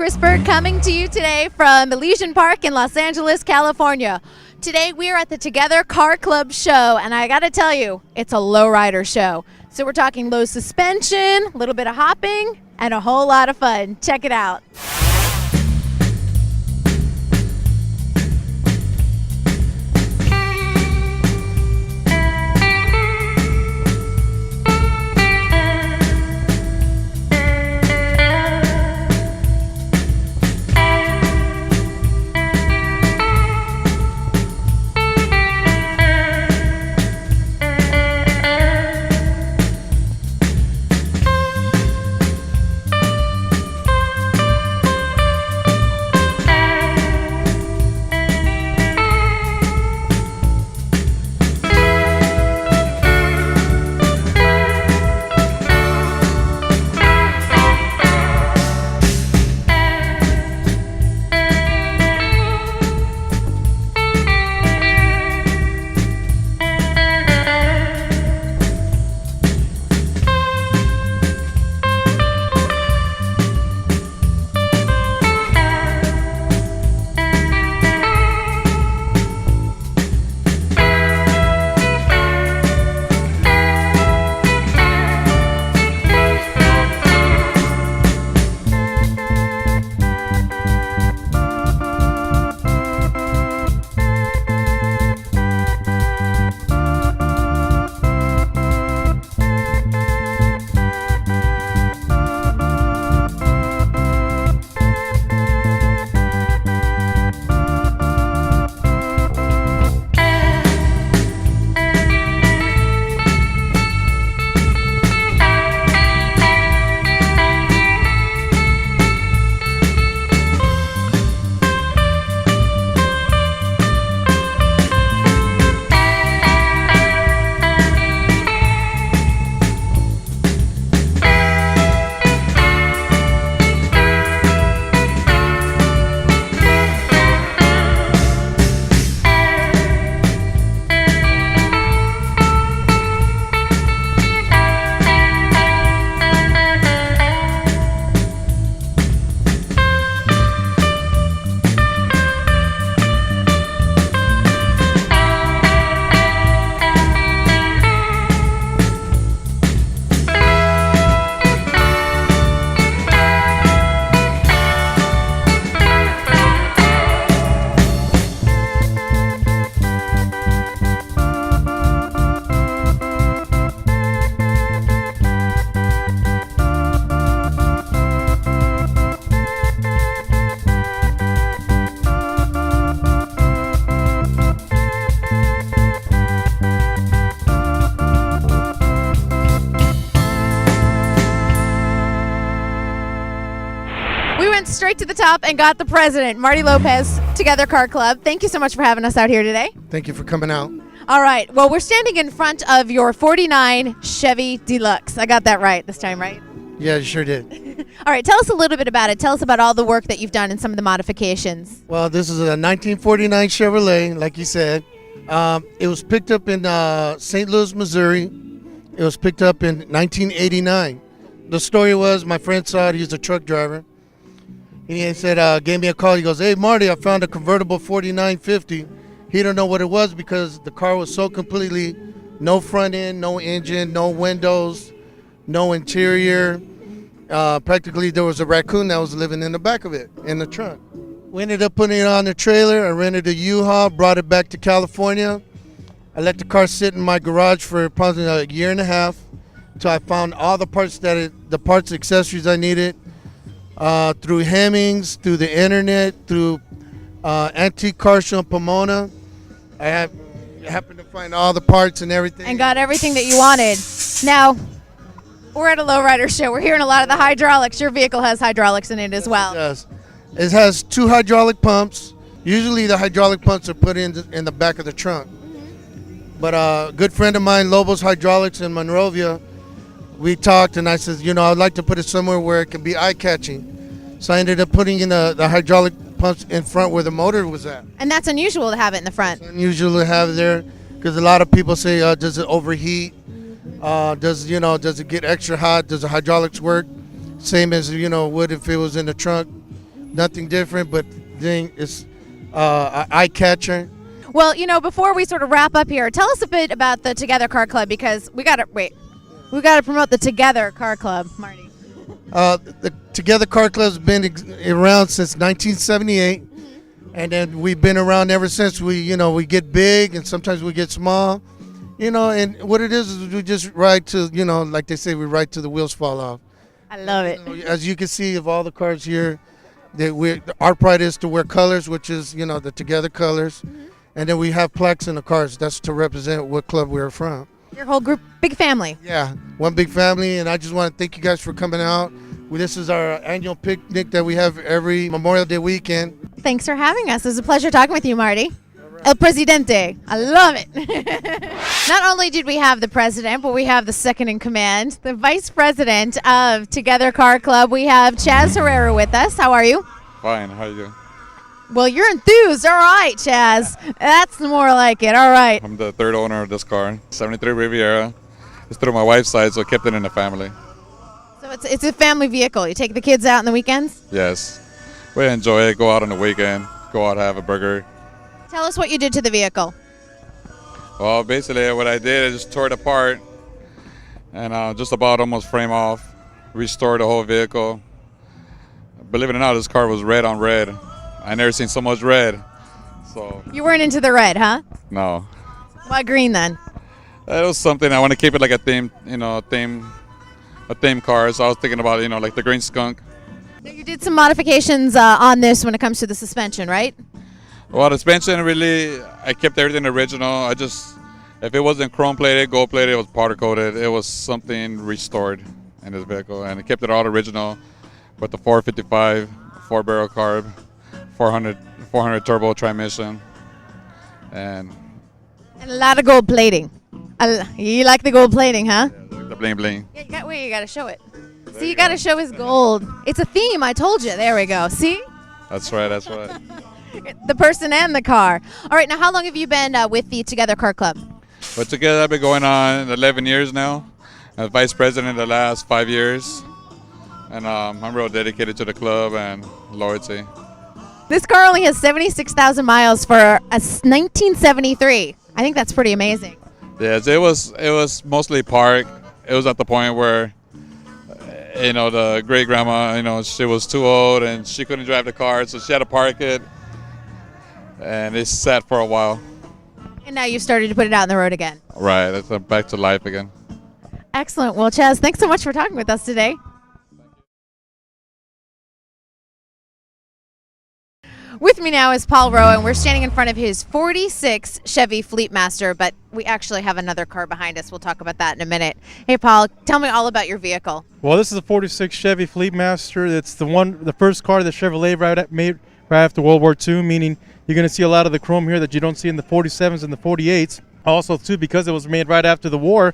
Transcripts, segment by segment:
Kristyn Burtt coming to you today from Elysian Park in Los Angeles, California. Today we are at the Together Car Club Show, and I gotta tell you, it's a lowrider show. So we're talking low suspension, a little bit of hopping, and a whole lot of fun. Check it out. We went straight to the top and got the president, Marty Lopez, Together Car Club. Thank you so much for having us out here today. Thank you for coming out. All right. Well, we're standing in front of your 49 Chevy Deluxe. I got that right this time, right? Yeah, you sure did. All right. Tell us a little bit about it. Tell us about all the work that you've done and some of the modifications. Well, this is a 1949 Chevrolet, like you said. It was picked up in St. Louis, Missouri. It was picked up in 1989. The story was my friend saw it. He was a truck driver. And he said, gave me a call. He goes, "Hey, Marty, I found a convertible 4950. He didn't know what it was because the car was so completely no front end, no engine, no windows, no interior. Practically, there was a raccoon that was living in the back of it, in the trunk. We ended up putting it on the trailer. I rented a U-Haul, brought it back to California. I let the car sit in my garage for probably a year and a half until I found all the parts accessories I needed. Through Hemmings, through the internet, through Antique Car Show in Pomona. I happened to find all the parts and everything. And got everything that you wanted. Now, we're at a lowrider show. We're hearing a lot of the hydraulics. Your vehicle has hydraulics in it as well. It does. It has 2 hydraulic pumps. Usually the hydraulic pumps are put in the back of the trunk. But a good friend of mine, Lobos Hydraulics in Monrovia, we talked and I said, you know, I'd like to put it somewhere where it can be eye-catching. So I ended up putting in the hydraulic pumps in front where the motor was at. And that's unusual to have it in the front. It's unusual to have it there because a lot of people say, does it overheat? Does it get extra hot? Does the hydraulics work? Same as, would if it was in the trunk. nothing different, but thing is eye catcher. Well, you know, before we sort of wrap up here, tell us a bit about the Together Car Club, because we got to promote the Together Car Club, Marty. The Together Car Club's been around since 1978, and then we've been around ever since. We get big and sometimes we get small, and what it is we just ride to, like they say, we ride till the wheels fall off. I love it. As you can see of all the cars here, our pride is to wear colors, which is, the Together colors. And then we have plaques in the cars. That's to represent what club we're from. Your whole group, big family. Yeah, one big family, and I just want to thank you guys for coming out. This is our annual picnic that we have every Memorial Day weekend. Thanks for having us. It was a pleasure talking with you, Marty. Right. El Presidente. I love it. Not only did we have the president, but we have the second in command, the vice president of Together Car Club. We have CHAZZ HERRERA with us. How are you? Fine. How you doing? Well, you're enthused. All right, CHAZZ. That's more like it. All right. I'm the third owner of this car, 73 Riviera. It's through my wife's side, so I kept it in the family. So it's a family vehicle. You take the kids out on the weekends? Yes. We enjoy it. Go out on the weekend. Go out, have a burger. Tell us what you did to the vehicle. Well, basically what I did is just tore it apart and just about almost frame off. Restored the whole vehicle. Believe it or not, this car was red on red. I never seen so much red. So you weren't into the red, huh? No. Why green then? It was something I want to keep it like a theme, a theme car. So I was thinking about, like the green skunk. Now you did some modifications on this when it comes to the suspension, right? Well, the suspension really, I kept everything original. If it wasn't chrome plated, gold plated, it was powder coated. It was something restored in this vehicle, and I kept it all original with the 455 4-barrel carb. 400 turbo transmission, and a lot of gold plating. You like the gold plating, huh? Yeah, the bling bling. Yeah, you got to show it. See, you got to show his gold. It's a theme. I told you. There we go. See? That's right. That's right. The person and the car. All right. Now, how long have you been with the Together Car Club? But together, I've been going on 11 years now. I'm vice president the last 5 years, and I'm real dedicated to the club and loyalty. This car only has 76,000 miles for a 1973. I think that's pretty amazing. Yes, it was mostly parked. It was at the point where, the great grandma, she was too old and she couldn't drive the car, so she had to park it, and it sat for a while. And now you've started to put it out on the road again. Right, it's back to life again. Excellent. Well, CHAZZ, thanks so much for talking with us today. With me now is Paul Rowe, and we're standing in front of his 46 Chevy Fleetmaster, but we actually have another car behind us. We'll talk about that in a minute. Hey, Paul, tell me all about your vehicle. Well, this is a 46 Chevy Fleetmaster. It's the first car that Chevrolet made right after World War II, meaning you're going to see a lot of the chrome here that you don't see in the 47s and the 48s. Also, too, because it was made right after the war,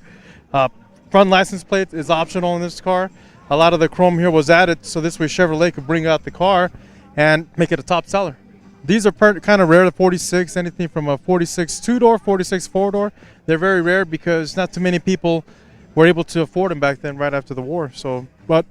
front license plate is optional in this car. A lot of the chrome here was added so this way Chevrolet could bring out the car and make it a top seller. These are kind of rare, the 46, anything from a 46 two-door, 46 four-door. They're very rare because not too many people were able to afford them back then right after the war. So, but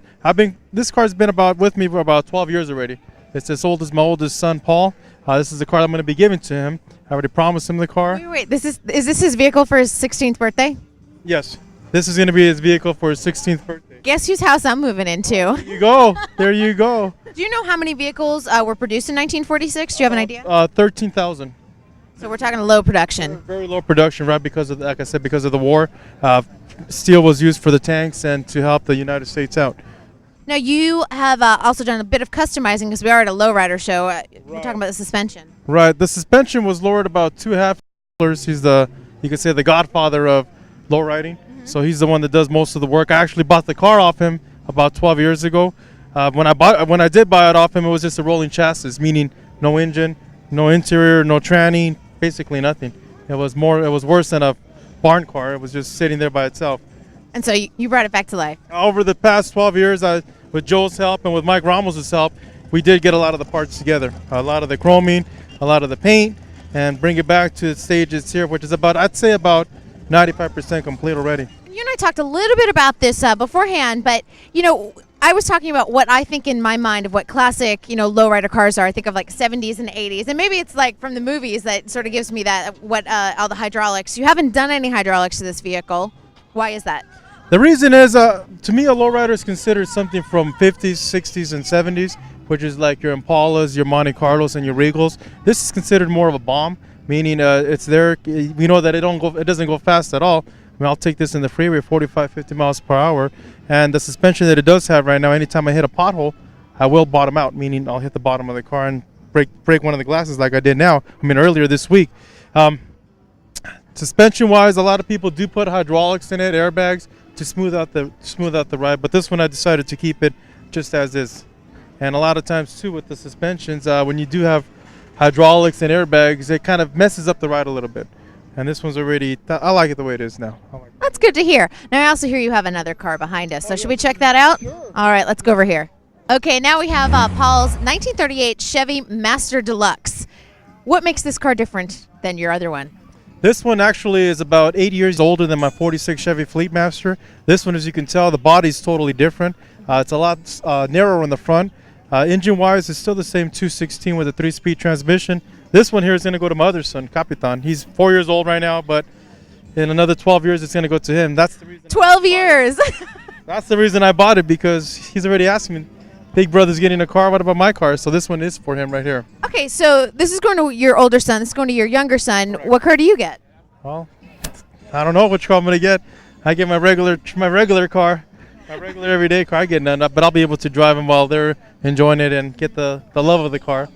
this car's been with me for about 12 years already. It's as old as my oldest son, Paul. This is the car I'm going to be giving to him. I already promised him the car. Wait, is this his vehicle for his 16th birthday? Yes, this is going to be his vehicle for his 16th birthday. Guess whose house I'm moving into? There you go. There you go. Do you know how many vehicles were produced in 1946? Do you have an idea? 13,000. So we're talking low production. Very low production, right? Because of, like I said, because of the war. Steel was used for the tanks and to help the United States out. Now you have also done a bit of customizing because we are at a lowrider show. We're talking about the suspension. Right. The suspension was lowered about $2.5. He's you could say the godfather of lowriding. So he's the one that does most of the work. I actually bought the car off him about 12 years ago. When I did buy it off him, it was just a rolling chassis, meaning no engine, no interior, no tranny, basically nothing. It was worse than a barn car. It was just sitting there by itself. And so you brought it back to life. Over the past 12 years, with Joel's help and with Mike Ramos' help, we did get a lot of the parts together, a lot of the chroming, a lot of the paint, and bring it back to the stage it's here, which is I'd say about 95% complete already. You and I talked a little bit about this beforehand, but I was talking about what I think in my mind of what classic, lowrider cars are. I think of like 70s and 80s, and maybe it's like from the movies that sort of gives me that all the hydraulics. You haven't done any hydraulics to this vehicle. Why is that? The reason is, to me, a lowrider is considered something from 50s, 60s, and 70s, which is like your Impalas, your Monte Carlos, and your Regals. This is considered more of a bomb, meaning it's there. We know that it doesn't go fast at all. I mean, I'll take this in the freeway 45, 50 miles per hour, and the suspension that it does have right now, anytime I hit a pothole, I will bottom out, meaning I'll hit the bottom of the car and break one of the glasses like I did now. I mean, earlier this week. Suspension-wise, a lot of people do put hydraulics in it, airbags, to smooth out the ride, but this one I decided to keep it just as is. And a lot of times too with the suspensions, when you do have hydraulics and airbags, it kind of messes up the ride a little bit. And this one's already, I like it the way it is now. That's good to hear. Now I also hear you have another car behind us, so should we check that out? Sure. All right, let's go over here. Okay, now we have Paul's 1938 Chevy Master Deluxe. What makes this car different than your other one? This one actually is about 8 years older than my 46 Chevy Fleetmaster. This one, as you can tell, the body's totally different. It's a lot narrower in the front. Engine-wise, it's still the same 216 with a 3-speed transmission. This one here is going to go to my other son, Capitan. He's 4 years old right now, but in another 12 years, it's going to go to him. That's the reason. 12 years! That's the reason I bought it, because he's already asking me, big brother's getting a car, what about my car? So this one is for him right here. Okay, so this is going to your older son, this is going to your younger son. Correct. What car do you get? Well, I don't know which car I'm going to get. I get my regular car, my regular everyday car. I get none up, but I'll be able to drive them while they're enjoying it and get the love of the car,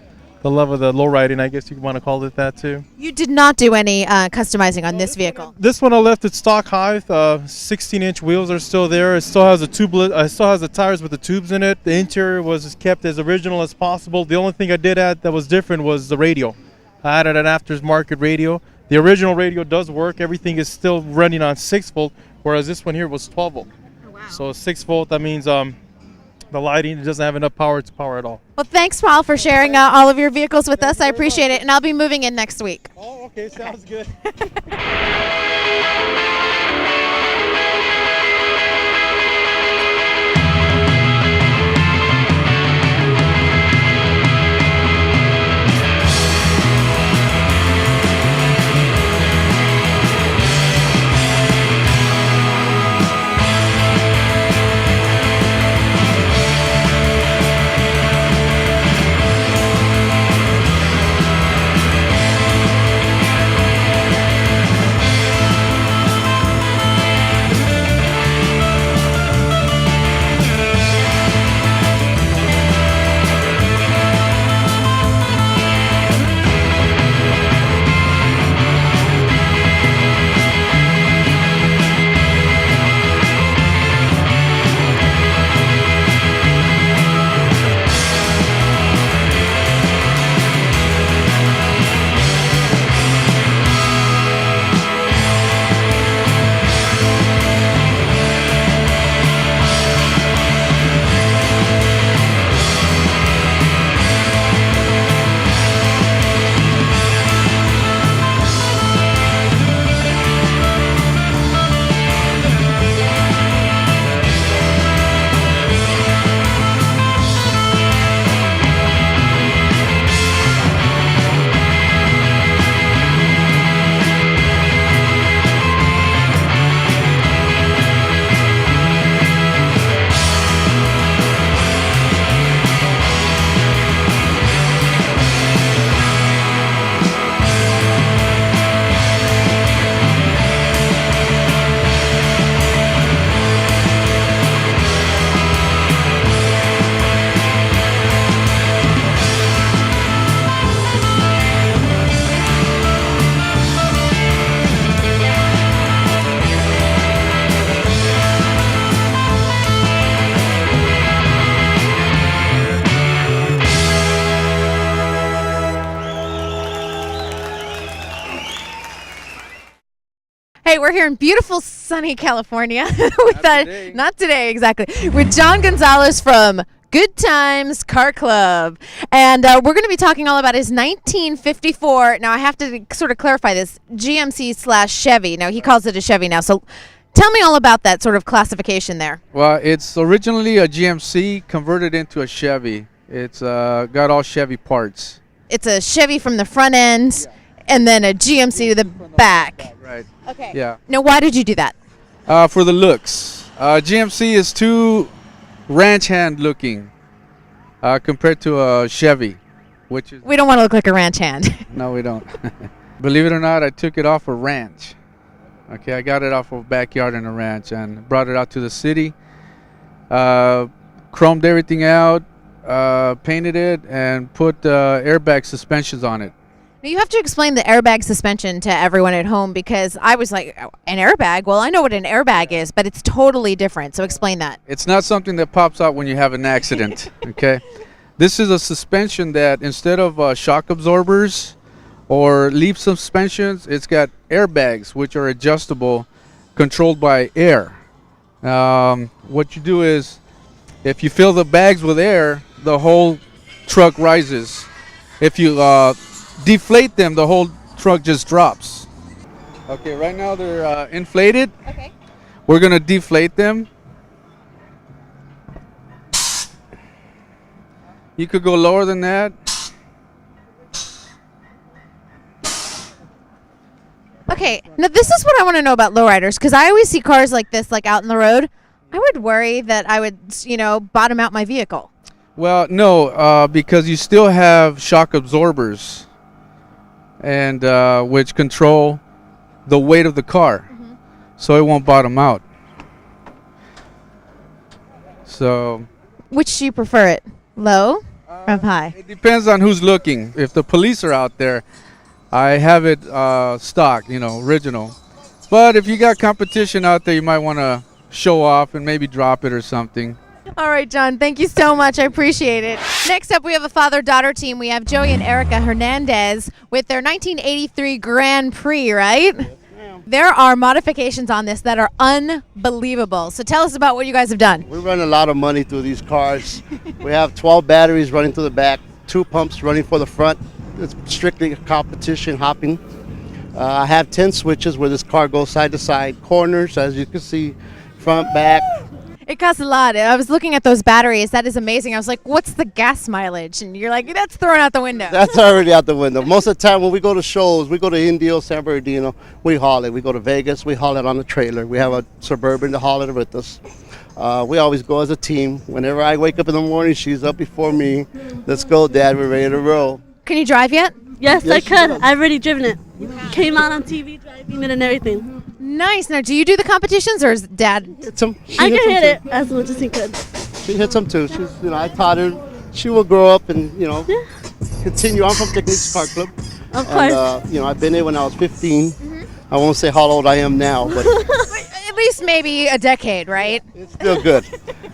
the love of the low riding, I guess you want to call it that too. You did not do any customizing on this vehicle? This one I left at stock height. 16-inch wheels are still there. It still has the tires with the tubes in it. The interior was kept as original as possible. The only thing I did add that was different was the radio. I added an aftermarket radio. The original radio does work. Everything is still running on 6-volt, whereas this one here was 12-volt. Oh, wow. So 6-volt, that means the lighting, it doesn't have enough power to power at all. Well, thanks, Paul, for sharing all of your vehicles with us. I appreciate it, and I'll be moving in next week. Oh, okay, sounds good. Hey, we're here in beautiful sunny California with not today exactly, with John Gonzalez from Good Times Car Club, and we're going to be talking all about his 1954. Now I have to sort of clarify this, GMC / Chevy. Now he calls it a Chevy now, so Tell me all about that sort of classification there. Well, it's originally a GMC converted into a Chevy. It's got all Chevy parts. It's a Chevy from the front end, and then a GMC to the back. Right. Okay. Yeah. Now, why did you do that? For the looks. GMC is too ranch hand looking compared to a Chevy, which is... We don't want to look like a ranch hand. No, we don't. Believe it or not, I took it off a ranch. Okay, I got it off of a backyard in a ranch and brought it out to the city. Chromed everything out, painted it, and put airbag suspensions on it. Now, you have to explain the airbag suspension to everyone at home, because I was like, an airbag? Well, I know what an airbag is, but it's totally different. So explain that. It's not something that pops out when you have an accident, okay? This is a suspension that instead of shock absorbers or leaf suspensions, it's got airbags, which are adjustable, controlled by air. What you do is, if you fill the bags with air, the whole truck rises. If you deflate them, the whole truck just drops. Okay, right now they're inflated. Okay. We're gonna deflate them. You could go lower than that. Okay, now this is what I want to know about lowriders, because I always see cars like this, like out in the road. I would worry that I would, bottom out my vehicle. Well, no, because you still have shock absorbers, and which control the weight of the car, so it won't bottom out. So, Which do you prefer it? Low or high? it depends on who's looking. If the police are out there, I have it stock, original. But if you got competition out there, you might want to show off and maybe drop it or something. All right, John, thank you so much. I appreciate it. Next up, we have a father-daughter team. We have Joey and Erica Hernandez with their 1983 Grand Prix, right? Yes, ma'am. There are modifications on this that are unbelievable. So tell us about what you guys have done. We run a lot of money through these cars. We have 12 batteries running through the back, 2 pumps running for the front. It's strictly competition hopping. I have 10 switches where this car goes side to side, corners, as you can see, front, back. It costs a lot. I was looking at those batteries. That is amazing. I was like, what's the gas mileage? And you're like, that's thrown out the window. That's already out the window. Most of the time when we go to shows, we go to Indio, San Bernardino, we haul it. We go to Vegas, we haul it on a trailer. We have a Suburban to haul it with us. We always go as a team. Whenever I wake up in the morning, she's up before me. Let's go, Dad. We're ready to roll. Can you drive yet? Yes, I could. I've already driven it. Came out on TV, driving it and everything. Nice. Now, do you do the competitions, or is Dad? I can hit it as much as he could. She hits them too. She's, I taught her. She will grow up and, continue. I'm from Techniques Car Club. Of course. And, I've been there when I was 15. I won't say how old I am now, but At least maybe a decade, right? it's still good.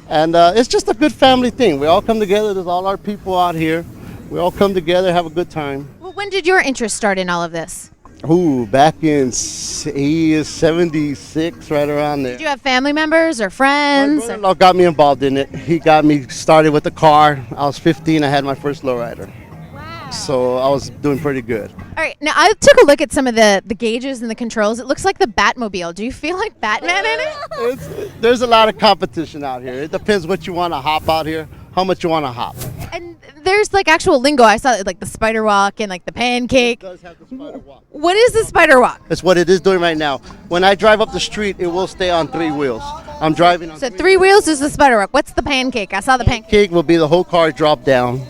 And it's just a good family thing. We all come together. There's all our people out here. We all come together, have a good time. Well, when did your interest start in all of this? Ooh, back in he is 76, right around there. Did you have family members or My friends? brother-in-law got me involved in it. He got me started with the car. I was 15. I had my first lowrider. Wow. So I was doing pretty good. All right. Now, I took a look at some of the gauges and the controls. It looks like the Batmobile. Do you feel like Batman in it? There's a lot of competition out here. It depends what you want to hop out here, how much you want to hop. And there's like actual lingo. I saw like the spider walk and like the pancake. It does have the spider walk. What is the spider walk? That's what it is doing right now. When I drive up the street, it will stay on 3 wheels. I'm driving on So 3 wheels is the spider walk. What's the pancake? I saw the pancake. Pancake will be the whole car drop down.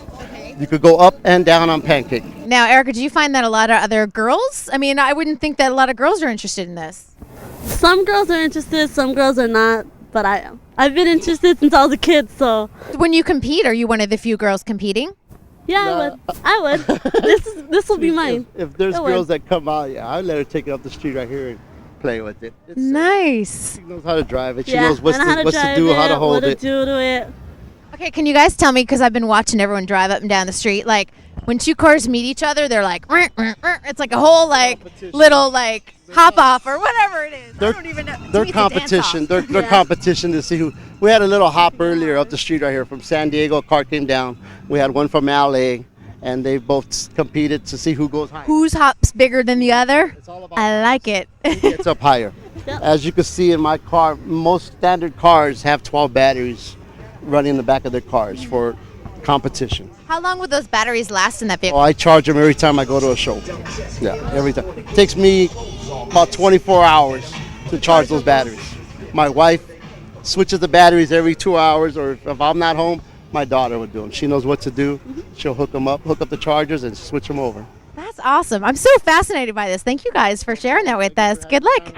You could go up and down on Pancake. Now, Erica, do you find that a lot of other girls? I mean, I wouldn't think that a lot of girls are interested in this. Some girls are interested, some girls are not, but I am. I've been interested since I was a kid, so When you compete, are you one of the few girls competing? yeah, I would. This will be mine. If there's It girls would. that come out, yeah, I'll let her take it up the street right here and play with it. It's, Nice. She knows how to drive it. She Yeah, knows what's I know how to drive do, how to it, hold what to it. do to it. Okay, can you guys tell me, because I've been watching everyone drive up and down the street, like when 2 cars meet each other, they're like, it's like a whole like little like hop off or whatever it is. I don't even know. To Their me, it's a dance-off. competition. Their competition to see who. We had a little hop earlier up the street right here from San Diego. A car came down. We had one from LA, and they both competed to see who goes higher. Whose hop's bigger than the other? It's all about I like it. who gets up higher. Yep. As you can see in my car, most standard cars have 12 batteries running in the back of their cars for competition. How long would those batteries last in that Oh, vehicle? I charge them every time I go to a show. Yeah, every time. It takes me about 24 hours to charge those batteries. My wife switches the batteries every 2 hours, or if I'm not home, my daughter would do them. She knows what to do. She'll hook up the chargers and switch them over. That's awesome. I'm so fascinated by this. Thank you guys for sharing that with us. Good luck.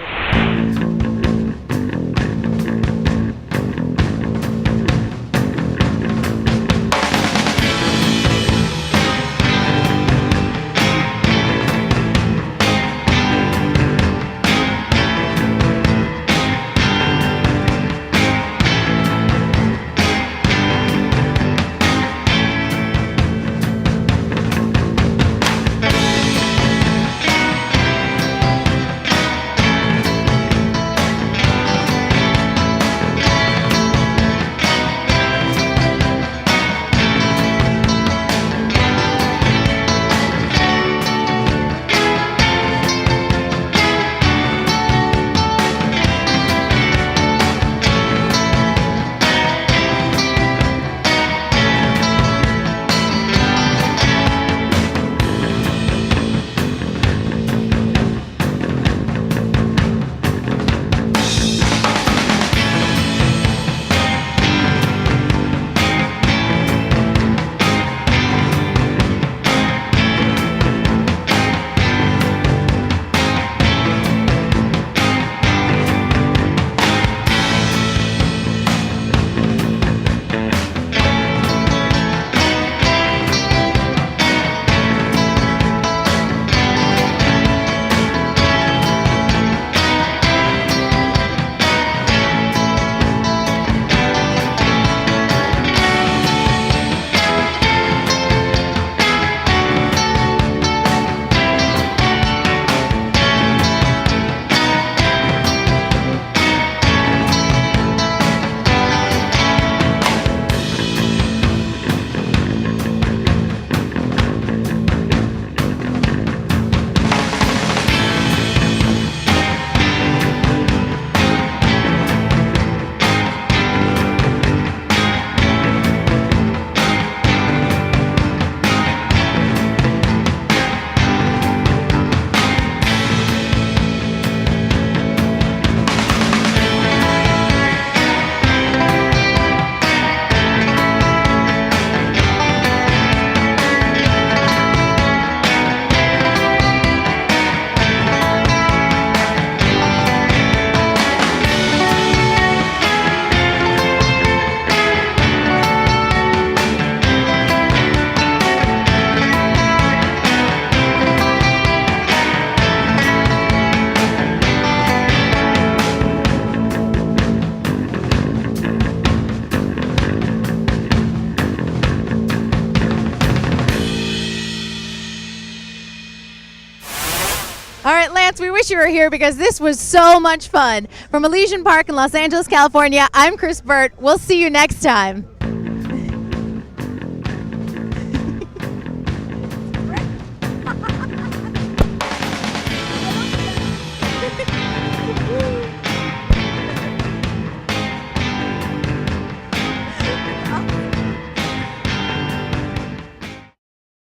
All right, Lance, we wish you were here because this was so much fun. From Elysian Park in Los Angeles, California, I'm Kristyn Burtt. We'll see you next time.